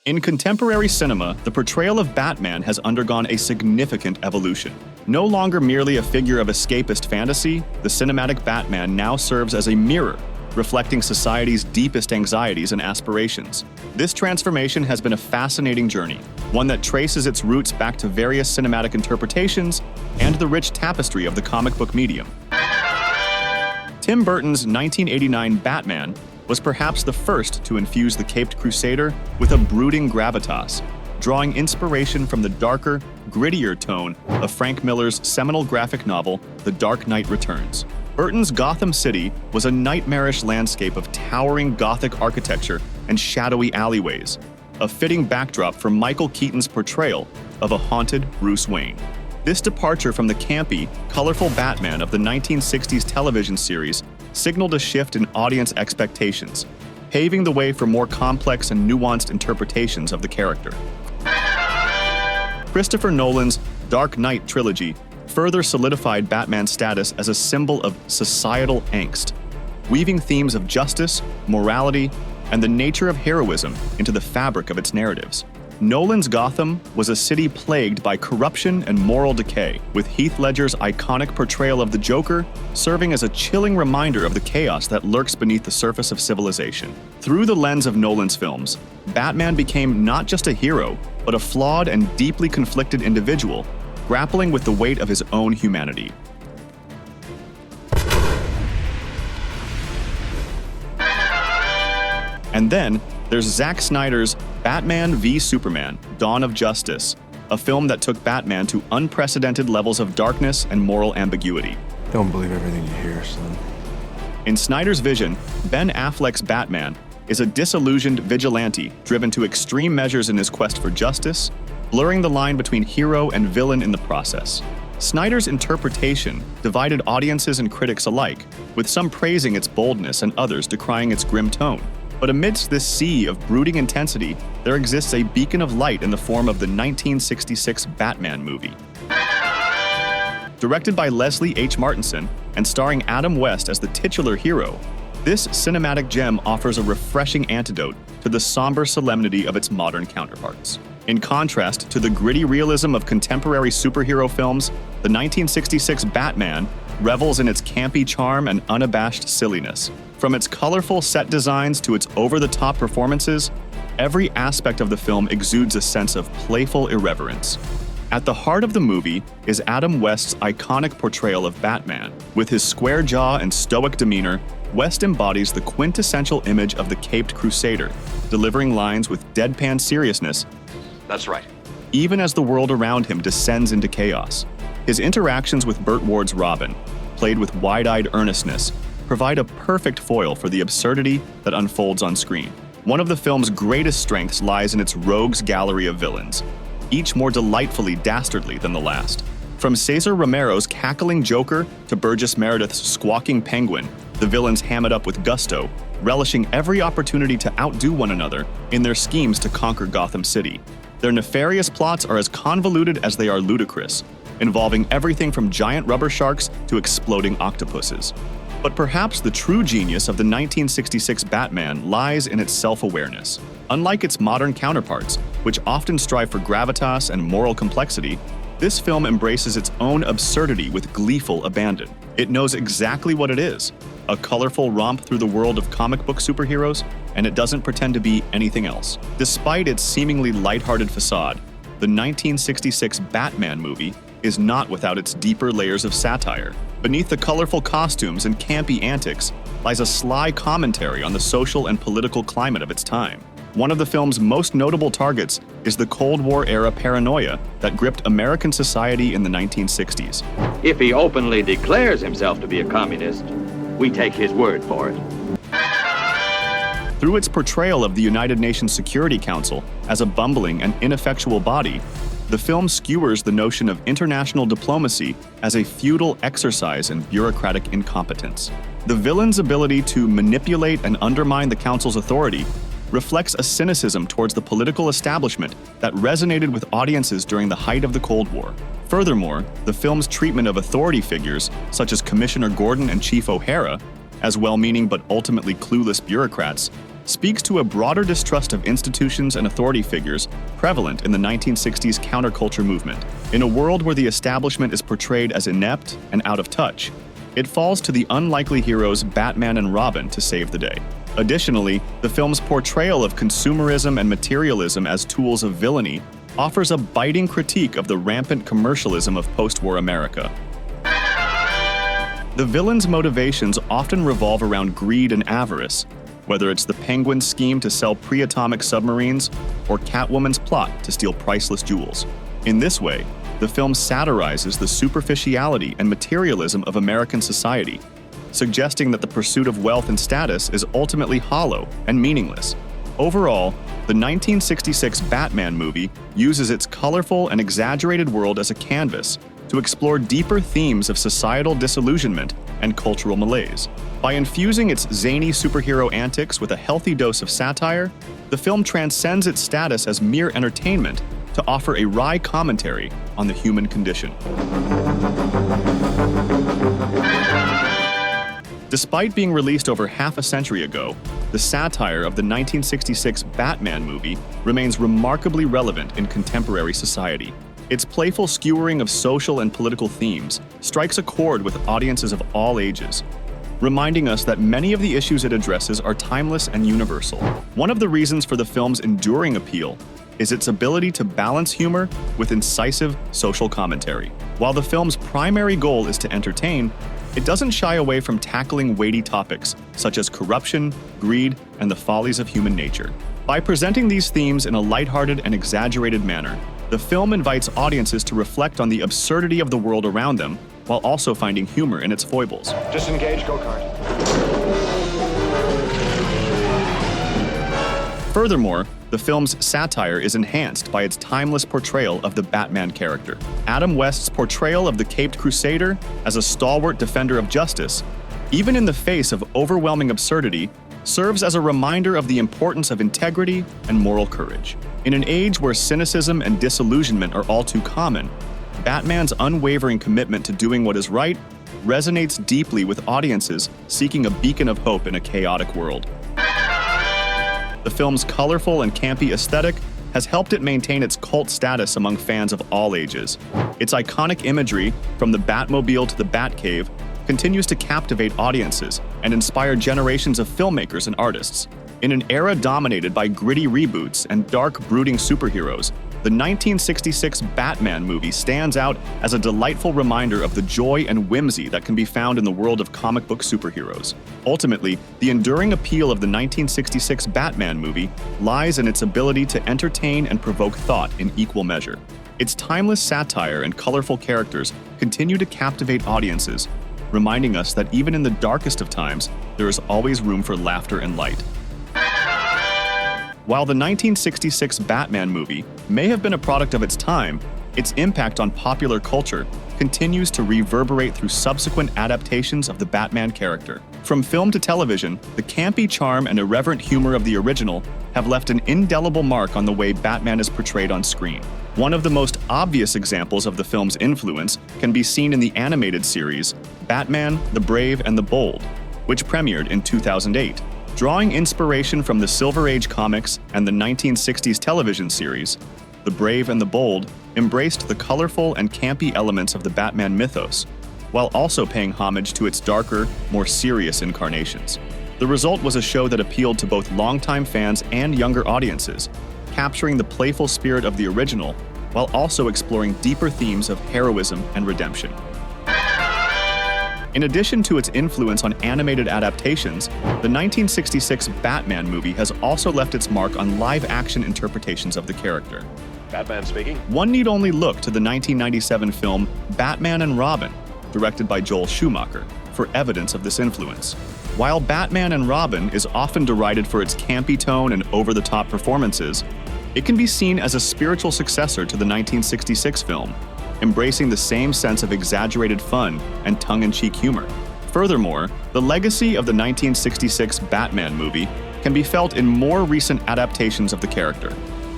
In contemporary cinema, the portrayal of Batman has undergone a significant evolution. No longer merely a figure of escapist fantasy, the cinematic Batman now serves as a mirror, reflecting society's deepest anxieties and aspirations. This transformation has been a fascinating journey, one that traces its roots back to various cinematic interpretations and the rich tapestry of the comic book medium. Tim Burton's 1989 Batman was perhaps the first to infuse the caped crusader with a brooding gravitas, drawing inspiration from the darker, grittier tone of Frank Miller's seminal graphic novel, The Dark Knight Returns. Burton's Gotham City was a nightmarish landscape of towering Gothic architecture and shadowy alleyways, a fitting backdrop for Michael Keaton's portrayal of a haunted Bruce Wayne. This departure from the campy, colorful Batman of the 1960s television series signaled a shift in audience expectations, paving the way for more complex and nuanced interpretations of the character. Christopher Nolan's Dark Knight trilogy further solidified Batman's status as a symbol of societal angst, weaving themes of justice, morality, and the nature of heroism into the fabric of its narratives. Nolan's Gotham was a city plagued by corruption and moral decay, with Heath Ledger's iconic portrayal of the Joker serving as a chilling reminder of the chaos that lurks beneath the surface of civilization. Through the lens of Nolan's films, Batman became not just a hero, but a flawed and deeply conflicted individual, grappling with the weight of his own humanity. And then, there's Zack Snyder's Batman v Superman: Dawn of Justice, a film that took Batman to unprecedented levels of darkness and moral ambiguity. Don't believe everything you hear, son. In Snyder's vision, Ben Affleck's Batman is a disillusioned vigilante driven to extreme measures in his quest for justice, blurring the line between hero and villain in the process. Snyder's interpretation divided audiences and critics alike, with some praising its boldness and others decrying its grim tone. But amidst this sea of brooding intensity, there exists a beacon of light in the form of the 1966 Batman movie. Directed by Leslie H. Martinson and starring Adam West as the titular hero, this cinematic gem offers a refreshing antidote to the somber solemnity of its modern counterparts. In contrast to the gritty realism of contemporary superhero films, the 1966 Batman revels in its campy charm and unabashed silliness. From its colorful set designs to its over-the-top performances, every aspect of the film exudes a sense of playful irreverence. At the heart of the movie is Adam West's iconic portrayal of Batman. With his square jaw and stoic demeanor, West embodies the quintessential image of the caped crusader, delivering lines with deadpan seriousness. That's right. Even as the world around him descends into chaos. His interactions with Burt Ward's Robin, played with wide-eyed earnestness, provide a perfect foil for the absurdity that unfolds on screen. One of the film's greatest strengths lies in its rogues gallery of villains, each more delightfully dastardly than the last. From Cesar Romero's cackling Joker to Burgess Meredith's squawking Penguin, the villains ham it up with gusto, relishing every opportunity to outdo one another in their schemes to conquer Gotham City. Their nefarious plots are as convoluted as they are ludicrous, involving everything from giant rubber sharks to exploding octopuses. But perhaps the true genius of the 1966 Batman lies in its self-awareness. Unlike its modern counterparts, which often strive for gravitas and moral complexity, this film embraces its own absurdity with gleeful abandon. It knows exactly what it is, a colorful romp through the world of comic book superheroes, and it doesn't pretend to be anything else. Despite its seemingly lighthearted facade, the 1966 Batman movie is not without its deeper layers of satire. Beneath the colorful costumes and campy antics lies a sly commentary on the social and political climate of its time. One of the film's most notable targets is the Cold War-era paranoia that gripped American society in the 1960s. If he openly declares himself to be a communist, we take his word for it. Through its portrayal of the United Nations Security Council as a bumbling and ineffectual body, the film skewers the notion of international diplomacy as a futile exercise in bureaucratic incompetence. The villain's ability to manipulate and undermine the Council's authority reflects a cynicism towards the political establishment that resonated with audiences during the height of the Cold War. Furthermore, the film's treatment of authority figures, such as Commissioner Gordon and Chief O'Hara, as well-meaning but ultimately clueless bureaucrats, speaks to a broader distrust of institutions and authority figures prevalent in the 1960s counterculture movement. In a world where the establishment is portrayed as inept and out of touch, it falls to the unlikely heroes Batman and Robin to save the day. Additionally, the film's portrayal of consumerism and materialism as tools of villainy offers a biting critique of the rampant commercialism of post-war America. The villain's motivations often revolve around greed and avarice, whether it's the Penguin's scheme to sell pre-atomic submarines or Catwoman's plot to steal priceless jewels. In this way, the film satirizes the superficiality and materialism of American society, suggesting that the pursuit of wealth and status is ultimately hollow and meaningless. Overall, the 1966 Batman movie uses its colorful and exaggerated world as a canvas to explore deeper themes of societal disillusionment and cultural malaise. By infusing its zany superhero antics with a healthy dose of satire, the film transcends its status as mere entertainment to offer a wry commentary on the human condition. Despite being released over half a century ago, the satire of the 1966 Batman movie remains remarkably relevant in contemporary society. Its playful skewering of social and political themes strikes a chord with audiences of all ages, reminding us that many of the issues it addresses are timeless and universal. One of the reasons for the film's enduring appeal is its ability to balance humor with incisive social commentary. While the film's primary goal is to entertain, it doesn't shy away from tackling weighty topics such as corruption, greed, and the follies of human nature. By presenting these themes in a lighthearted and exaggerated manner, the film invites audiences to reflect on the absurdity of the world around them while also finding humor in its foibles. Disengage, go-kart. Furthermore, the film's satire is enhanced by its timeless portrayal of the Batman character. Adam West's portrayal of the Caped Crusader as a stalwart defender of justice, even in the face of overwhelming absurdity, serves as a reminder of the importance of integrity and moral courage. In an age where cynicism and disillusionment are all too common, Batman's unwavering commitment to doing what is right resonates deeply with audiences seeking a beacon of hope in a chaotic world. The film's colorful and campy aesthetic has helped it maintain its cult status among fans of all ages. Its iconic imagery, from the Batmobile to the Batcave, continues to captivate audiences and inspire generations of filmmakers and artists. In an era dominated by gritty reboots and dark, brooding superheroes, the 1966 Batman movie stands out as a delightful reminder of the joy and whimsy that can be found in the world of comic book superheroes. Ultimately, the enduring appeal of the 1966 Batman movie lies in its ability to entertain and provoke thought in equal measure. Its timeless satire and colorful characters continue to captivate audiences, reminding us that even in the darkest of times, there is always room for laughter and light. While the 1966 Batman movie may have been a product of its time, its impact on popular culture continues to reverberate through subsequent adaptations of the Batman character. From film to television, the campy charm and irreverent humor of the original have left an indelible mark on the way Batman is portrayed on screen. One of the most obvious examples of the film's influence can be seen in the animated series Batman, the Brave and the Bold, which premiered in 2008. Drawing inspiration from the Silver Age comics and the 1960s television series, The Brave and the Bold embraced the colorful and campy elements of the Batman mythos, while also paying homage to its darker, more serious incarnations. The result was a show that appealed to both longtime fans and younger audiences, capturing the playful spirit of the original while also exploring deeper themes of heroism and redemption. In addition to its influence on animated adaptations, the 1966 Batman movie has also left its mark on live-action interpretations of the character. Batman speaking. One need only look to the 1997 film Batman and Robin, directed by Joel Schumacher, for evidence of this influence. While Batman and Robin is often derided for its campy tone and over-the-top performances, it can be seen as a spiritual successor to the 1966 film, embracing the same sense of exaggerated fun and tongue-in-cheek humor. Furthermore, the legacy of the 1966 Batman movie can be felt in more recent adaptations of the character,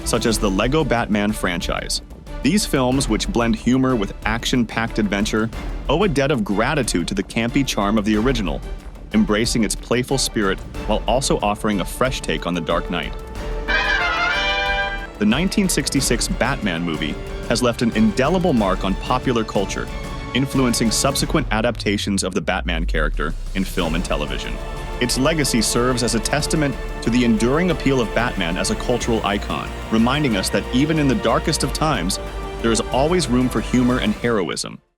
such as the Lego Batman franchise. These films, which blend humor with action-packed adventure, owe a debt of gratitude to the campy charm of the original, embracing its playful spirit while also offering a fresh take on the Dark Knight. The 1966 Batman movie has left an indelible mark on popular culture, influencing subsequent adaptations of the Batman character in film and television. Its legacy serves as a testament to the enduring appeal of Batman as a cultural icon, reminding us that even in the darkest of times, there is always room for humor and heroism.